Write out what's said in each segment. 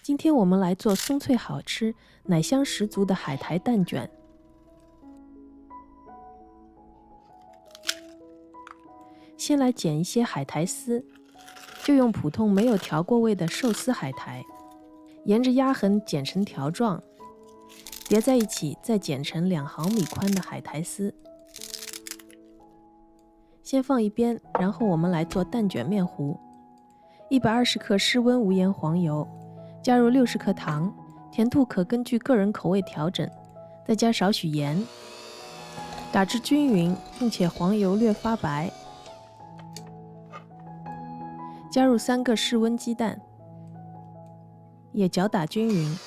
今天我们来做松脆好吃、奶香十足的海苔蛋卷。先来剪一些海苔丝，就用普通没有调过味的寿司海苔，沿着压痕剪成条状，叠在一起，再剪成2毫米宽的海苔丝。先放一边，然后我们来做蛋卷面糊。120克室温无盐黄油，加入60克糖，甜度可根据个人口味调整，再加少许盐，打至均匀，并且黄油略发白。加入3个室温鸡蛋，也搅打均匀。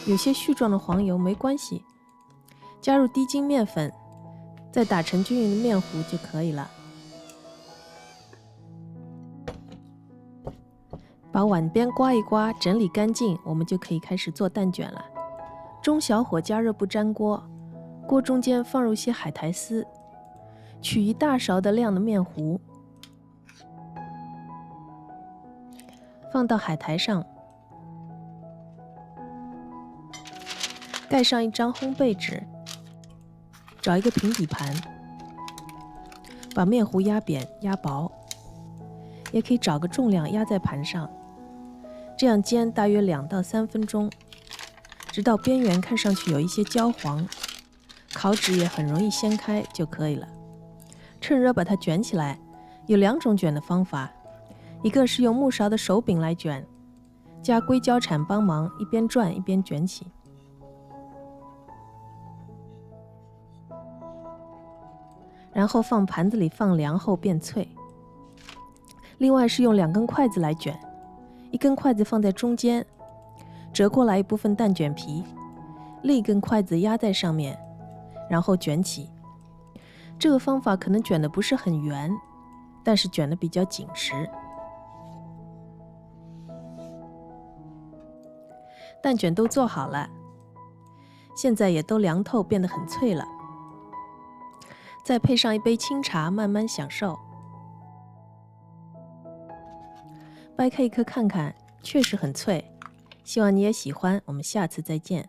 有些絮状的黄油没关系，加入低筋面粉，再打成均匀的面糊就可以了。把碗边刮一刮，整理干净，我们就可以开始做蛋卷了。中小火加热不粘锅，锅中间放入些海苔丝，取1大勺的量的面糊，放到海苔上，盖上一张烘焙纸，找一个平底盘，把面糊压扁压薄，也可以找个重量压在盘上，这样煎大约2到3分钟，直到边缘看上去有一些焦黄，烤纸也很容易掀开就可以了。趁热把它卷起来，有2种卷的方法，一个是用木勺的手柄来卷，加硅胶铲帮忙，一边转一边卷起。然后放盘子里放凉后变脆。另外是用2根筷子来卷，一根筷子放在中间，折过来一部分蛋卷皮，另一根筷子压在上面，然后卷起。这个方法可能卷得不是很圆，但是卷得比较紧实。蛋卷都做好了，现在也都凉透，变得很脆了。再配上一杯清茶，慢慢享受。掰开一颗看看，确实很脆，希望你也喜欢。我们下次再见。